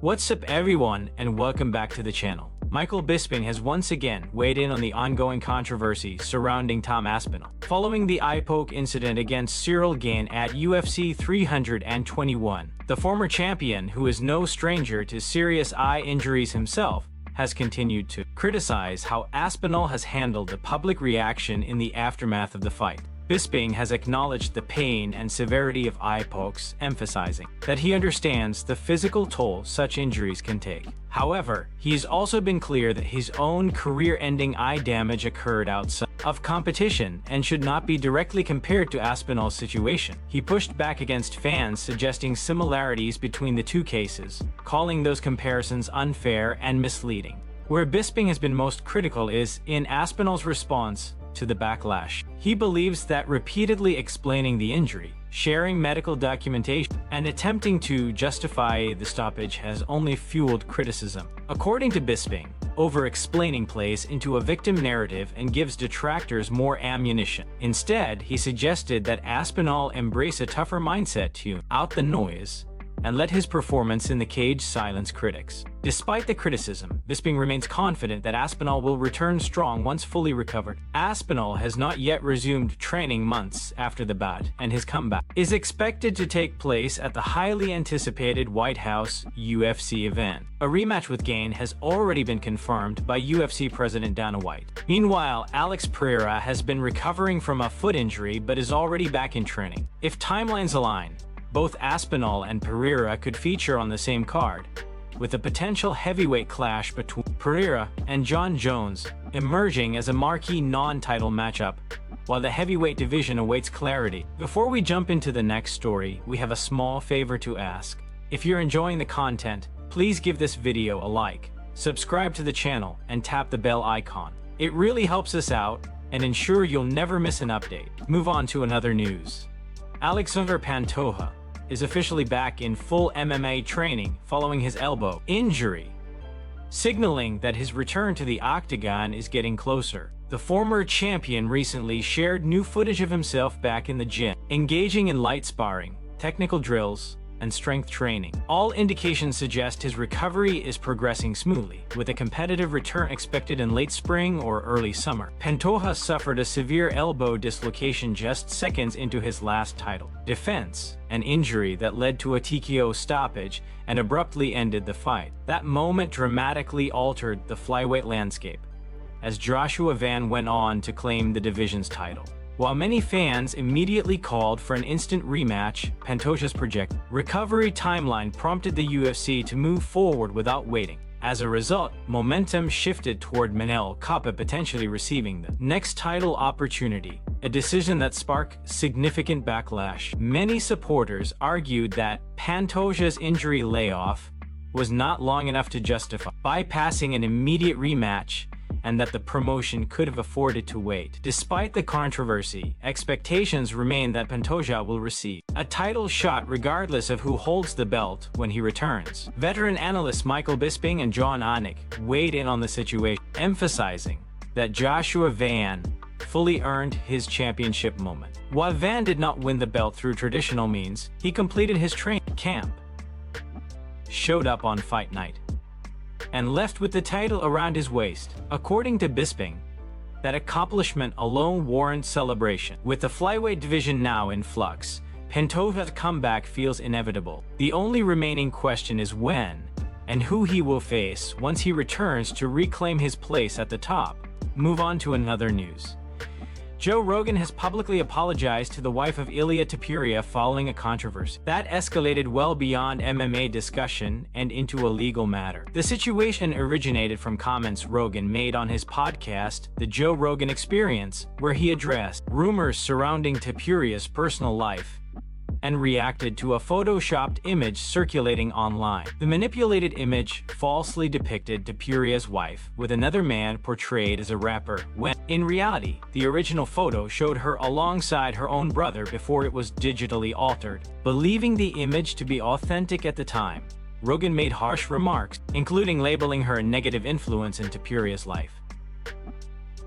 What's up everyone, and welcome back to the channel. Michael Bisping has once again weighed in on the ongoing controversy surrounding Tom Aspinall. Following the eye poke incident against Cyril Gane at UFC 321, the former champion, who is no stranger to serious eye injuries himself, has continued to criticize how Aspinall has handled the public reaction in the aftermath of the fight. Bisping has acknowledged the pain and severity of eye pokes, emphasizing that he understands the physical toll such injuries can take. However, he's also been clear that his own career-ending eye damage occurred outside of competition and should not be directly compared to Aspinall's situation. He pushed back against fans suggesting similarities between the two cases, calling those comparisons unfair and misleading. Where Bisping has been most critical is in Aspinall's response to the backlash. He believes that repeatedly explaining the injury, sharing medical documentation, and attempting to justify the stoppage has only fueled criticism. According to Bisping, over-explaining plays into a victim narrative and gives detractors more ammunition. Instead, he suggested that Aspinall embrace a tougher mindset to out the noise and let his performance in the cage silence critics. Despite the criticism, Bisping remains confident that Aspinall will return strong once fully recovered. Aspinall has not yet resumed training months after the bout, and his comeback is expected to take place at the highly anticipated White House UFC event. A rematch with Gane has already been confirmed by UFC President Dana White. Meanwhile, Alex Pereira has been recovering from a foot injury but is already back in training. If timelines align, both Aspinall and Pereira could feature on the same card, with a potential heavyweight clash between Pereira and John Jones emerging as a marquee non-title matchup, while the heavyweight division awaits clarity. Before we jump into the next story, we have a small favor to ask. If you're enjoying the content, please give this video a like, subscribe to the channel, and tap the bell icon. It really helps us out and ensure you'll never miss an update. Move on to another news. Alexander Pantoja is officially back in full MMA training following his elbow injury, signaling that his return to the octagon is getting closer. The former champion recently shared new footage of himself back in the gym, engaging in light sparring, technical drills, and strength training. All indications suggest his recovery is progressing smoothly, with a competitive return expected in late spring or early summer. Pantoja suffered a severe elbow dislocation just seconds into his last title defense, an injury that led to a TKO stoppage and abruptly ended the fight. That moment dramatically altered the flyweight landscape, as Joshua Van went on to claim the division's title. While many fans immediately called for an instant rematch, Pantoja's projected recovery timeline prompted the UFC to move forward without waiting. As a result, momentum shifted toward Manel Kape potentially receiving the next title opportunity, a decision that sparked significant backlash. Many supporters argued that Pantoja's injury layoff was not long enough to justify bypassing an immediate rematch, and that the promotion could have afforded to wait. Despite the controversy, expectations remain that Pantoja will receive a title shot regardless of who holds the belt when he returns. Veteran analysts Michael Bisping and John Anik weighed in on the situation, emphasizing that Joshua Van fully earned his championship moment. While Van did not win the belt through traditional means, he completed his training camp, showed up on fight night, and left with the title around his waist. According to Bisping, that accomplishment alone warrants celebration. With the flyweight division now in flux, Pantoja's comeback feels inevitable. The only remaining question is when and who he will face once he returns to reclaim his place at the top. Move on to another news. Joe Rogan has publicly apologized to the wife of Ilia Topuria following a controversy that escalated well beyond MMA discussion and into a legal matter. The situation originated from comments Rogan made on his podcast, The Joe Rogan Experience, where he addressed rumors surrounding Topuria's personal life and reacted to a photoshopped image circulating online. The manipulated image falsely depicted Topuria's wife with another man portrayed as a rapper, when, in reality, the original photo showed her alongside her own brother before it was digitally altered. Believing the image to be authentic at the time, Rogan made harsh remarks, including labeling her a negative influence in Topuria's life.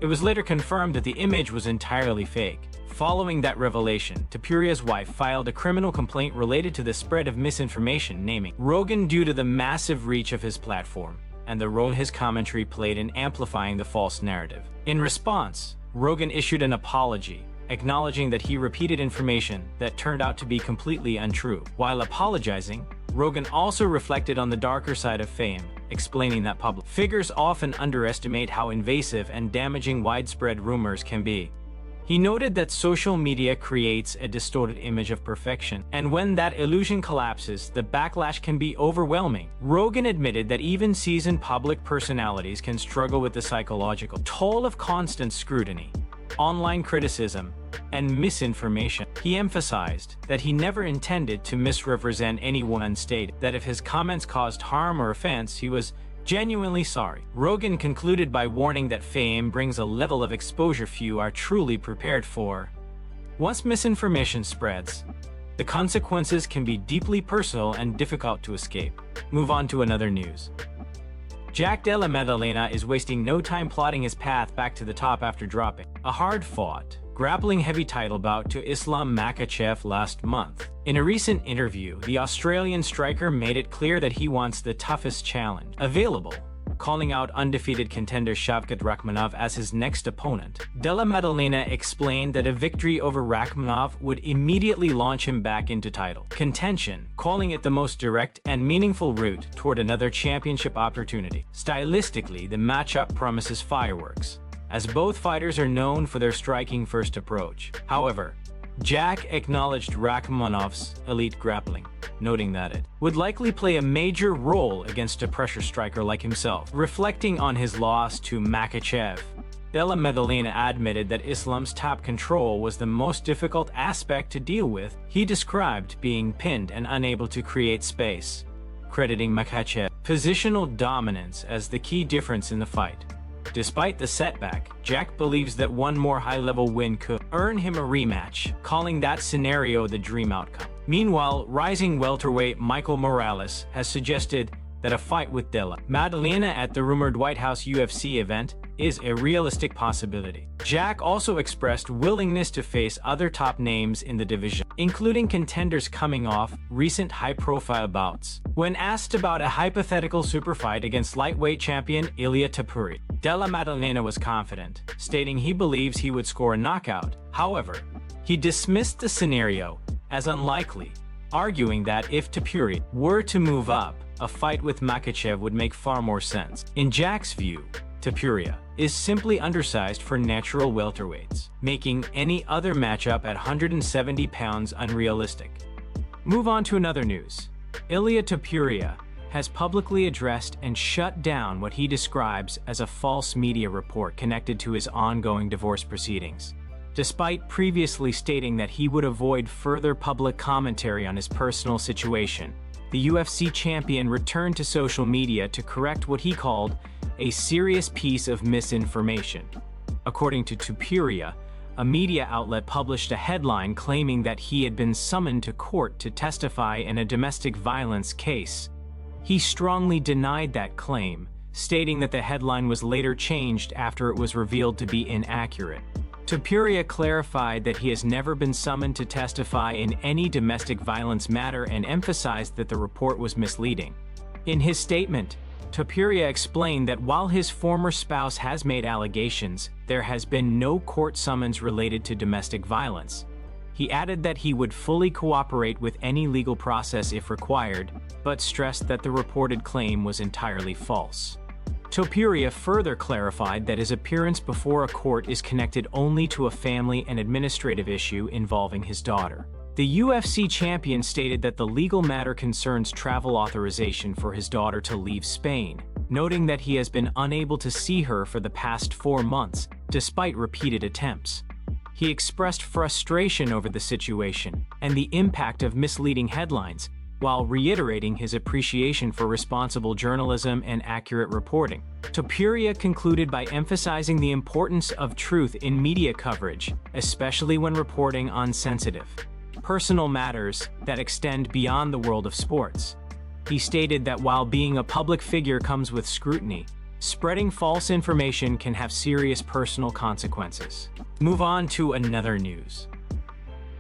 It was later confirmed that the image was entirely fake. Following that revelation, Topuria's wife filed a criminal complaint related to the spread of misinformation, naming Rogan due to the massive reach of his platform and the role his commentary played in amplifying the false narrative. In response, Rogan issued an apology, acknowledging that he repeated information that turned out to be completely untrue. While apologizing, Rogan also reflected on the darker side of fame, explaining that public figures often underestimate how invasive and damaging widespread rumors can be. He noted that social media creates a distorted image of perfection, and when that illusion collapses, the backlash can be overwhelming. Rogan admitted that even seasoned public personalities can struggle with the psychological toll of constant scrutiny, online criticism, and misinformation. He emphasized that he never intended to misrepresent anyone and stated that if his comments caused harm or offense, he was genuinely sorry. Rogan concluded by warning that fame brings a level of exposure few are truly prepared for. Once misinformation spreads, the consequences can be deeply personal and difficult to escape. Move on to another news. Della Maddalena is wasting no time plotting his path back to the top after dropping a hard-fought, grappling heavy title bout to Islam Makhachev last month. In a recent interview, the Australian striker made it clear that he wants the toughest challenge available, calling out undefeated contender Shavkat Rakhmonov as his next opponent. Della Maddalena explained that a victory over Rakhmonov would immediately launch him back into title contention, calling it the most direct and meaningful route toward another championship opportunity. Stylistically, the matchup promises fireworks, as both fighters are known for their striking first approach. However, Jack acknowledged Rakhmonov's elite grappling, noting that it would likely play a major role against a pressure striker like himself. Reflecting on his loss to Makhachev, Della Maddalena admitted that Islam's top control was the most difficult aspect to deal with. He described being pinned and unable to create space, crediting Makhachev's positional dominance as the key difference in the fight. Despite the setback, Jack believes that one more high-level win could earn him a rematch, calling that scenario the dream outcome. Meanwhile, rising welterweight Michael Morales has suggested that a fight with Della Maddalena at the rumored White House UFC event is a realistic possibility. Jack also expressed willingness to face other top names in the division, including contenders coming off recent high-profile bouts. When asked about a hypothetical super fight against lightweight champion Ilia Topuria, Della Maddalena was confident, stating he believes he would score a knockout. However, he dismissed the scenario as unlikely, arguing that if Topuria were to move up, a fight with Makhachev would make far more sense. In Jack's view, Topuria is simply undersized for natural welterweights, making any other matchup at 170 pounds unrealistic. Move on to another news. Ilia Topuria has publicly addressed and shut down what he describes as a false media report connected to his ongoing divorce proceedings. Despite previously stating that he would avoid further public commentary on his personal situation, the UFC champion returned to social media to correct what he called a serious piece of misinformation. According to Topuria, a media outlet published a headline claiming that he had been summoned to court to testify in a domestic violence case. He strongly denied that claim, stating that the headline was later changed after it was revealed to be inaccurate. Topuria clarified that he has never been summoned to testify in any domestic violence matter and emphasized that the report was misleading. In his statement, Topuria explained that while his former spouse has made allegations, there has been no court summons related to domestic violence. He added that he would fully cooperate with any legal process if required, but stressed that the reported claim was entirely false. Topuria further clarified that his appearance before a court is connected only to a family and administrative issue involving his daughter. The UFC champion stated that the legal matter concerns travel authorization for his daughter to leave Spain, noting that he has been unable to see her for the past 4 months, despite repeated attempts. He expressed frustration over the situation and the impact of misleading headlines, while reiterating his appreciation for responsible journalism and accurate reporting. Topuria concluded by emphasizing the importance of truth in media coverage, especially when reporting on sensitive, personal matters that extend beyond the world of sports. He stated that while being a public figure comes with scrutiny, Spreading false information can have serious personal consequences. Move on to another news.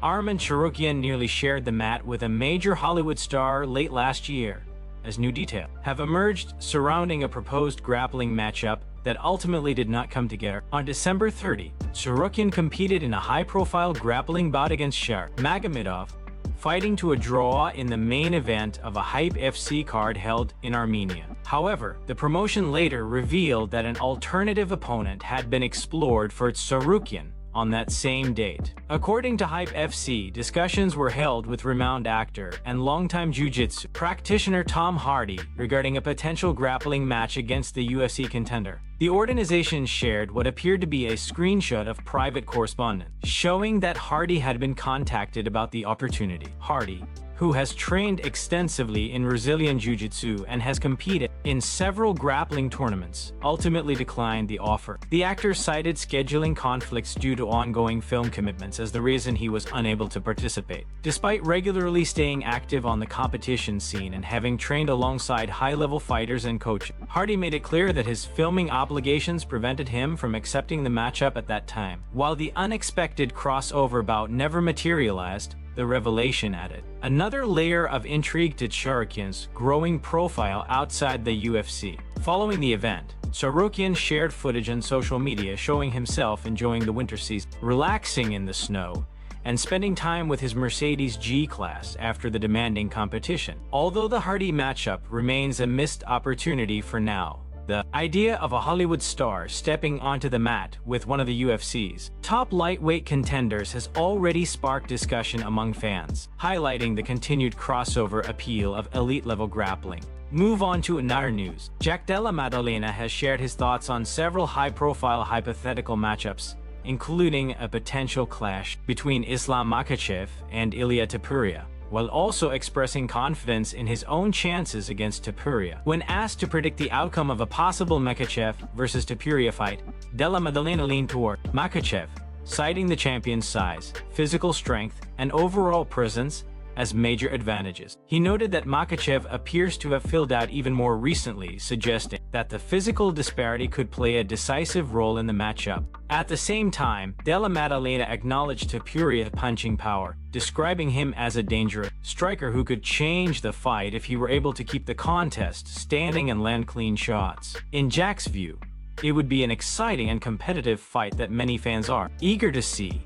Arman Tsarukyan nearly shared the mat with a major Hollywood star late last year, as new details have emerged surrounding a proposed grappling matchup that ultimately did not come together. On December 30, Tsarukyan competed in a high-profile grappling bout against Shar Magomedov, fighting to a draw in the main event of a Hype FC card held in Armenia. However, the promotion later revealed that an alternative opponent had been explored for Tsarukyan on that same date. According to Hype FC, discussions were held with renowned actor and longtime jiu-jitsu practitioner Tom Hardy regarding a potential grappling match against the UFC contender. The organization shared what appeared to be a screenshot of private correspondence, showing that Hardy had been contacted about the opportunity. Hardy, who has trained extensively in Brazilian Jiu-Jitsu and has competed in several grappling tournaments, ultimately declined the offer. The actor cited scheduling conflicts due to ongoing film commitments as the reason he was unable to participate. Despite regularly staying active on the competition scene and having trained alongside high-level fighters and coaches, Hardy made it clear that his filming obligations prevented him from accepting the matchup at that time. While the unexpected crossover bout never materialized, the revelation added another layer of intrigue to Tsarukyan's growing profile outside the UFC. Following the event, Tsarukyan shared footage on social media showing himself enjoying the winter season, relaxing in the snow, and spending time with his Mercedes G-Class after the demanding competition. Although the Hardy matchup remains a missed opportunity for now, the idea of a Hollywood star stepping onto the mat with one of the UFC's top lightweight contenders has already sparked discussion among fans, highlighting the continued crossover appeal of elite-level grappling. Move on to another news. Della Maddalena has shared his thoughts on several high-profile hypothetical matchups, including a potential clash between Islam Makhachev and Ilia Topuria, while also expressing confidence in his own chances against Topuria. When asked to predict the outcome of a possible Makhachev versus Topuria fight, Della Maddalena leaned toward Makhachev, citing the champion's size, physical strength, and overall presence as major advantages. He noted that Makhachev appears to have filled out even more recently, suggesting that the physical disparity could play a decisive role in the matchup. At the same time, Della Maddalena acknowledged Topuria's punching power, describing him as a dangerous striker who could change the fight if he were able to keep the contest standing and land clean shots. In Jack's view, it would be an exciting and competitive fight that many fans are eager to see,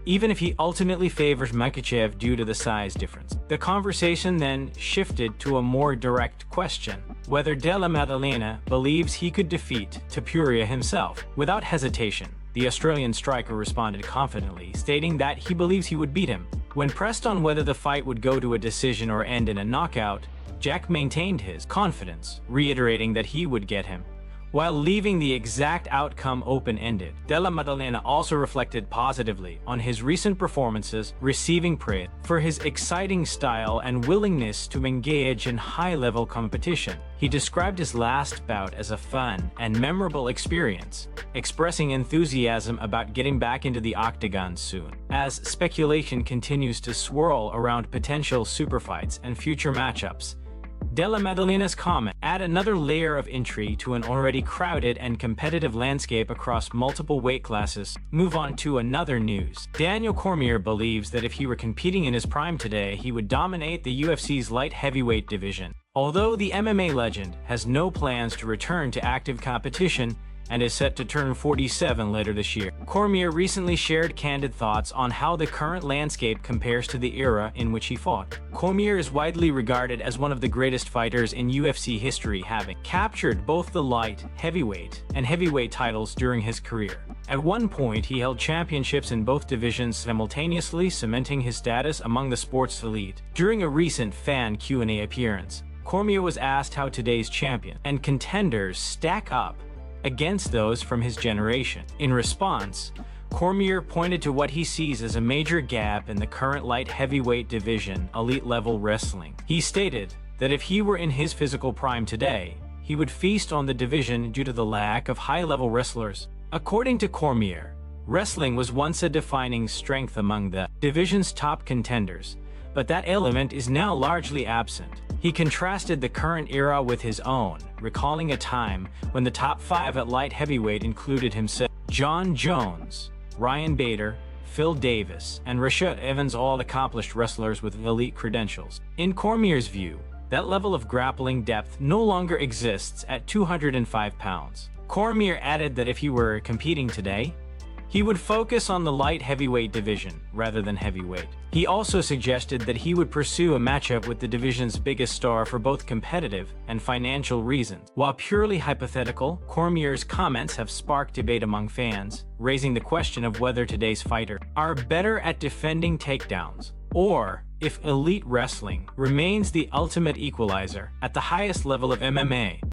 even if he ultimately favors Makhachev due to the size difference. The conversation then shifted to a more direct question: whether Della Maddalena believes he could defeat Topuria himself. Without hesitation, the Australian striker responded confidently, stating that he believes he would beat him. When pressed on whether the fight would go to a decision or end in a knockout, Jack maintained his confidence, reiterating that he would get him, while leaving the exact outcome open-ended. Della Maddalena also reflected positively on his recent performances, receiving praise for his exciting style and willingness to engage in high-level competition. He described his last bout as a fun and memorable experience, expressing enthusiasm about getting back into the octagon soon. As speculation continues to swirl around potential superfights and future matchups, Della Maddalena's comment add another layer of intrigue to an already crowded and competitive landscape across multiple weight classes. Move on to another news. Daniel Cormier believes that if he were competing in his prime today, he would dominate the UFC's light heavyweight division. Although the MMA legend has no plans to return to active competition and is set to turn 47 later this year, Cormier recently shared candid thoughts on how the current landscape compares to the era in which he fought. Cormier is widely regarded as one of the greatest fighters in UFC history, having captured both the light, heavyweight, and heavyweight titles during his career. At one point, he held championships in both divisions simultaneously, cementing his status among the sport's elite. During a recent fan Q&A appearance, Cormier was asked how today's champion and contenders stack up against those from his generation. In response, Cormier pointed to what he sees as a major gap in the current light heavyweight division, elite-level wrestling. He stated that if he were in his physical prime today, he would feast on the division due to the lack of high-level wrestlers. According to Cormier, wrestling was once a defining strength among the division's top contenders, but that element is now largely absent. He contrasted the current era with his own, recalling a time when the top 5 at light heavyweight included himself, John Jones, Ryan Bader, Phil Davis, and Rashad Evans, all accomplished wrestlers with elite credentials. In Cormier's view, that level of grappling depth no longer exists at 205 pounds. Cormier added that if he were competing today, he would focus on the light heavyweight division rather than heavyweight. He also suggested that he would pursue a matchup with the division's biggest star for both competitive and financial reasons. While purely hypothetical, Cormier's comments have sparked debate among fans, raising the question of whether today's fighters are better at defending takedowns, or if elite wrestling remains the ultimate equalizer at the highest level of MMA.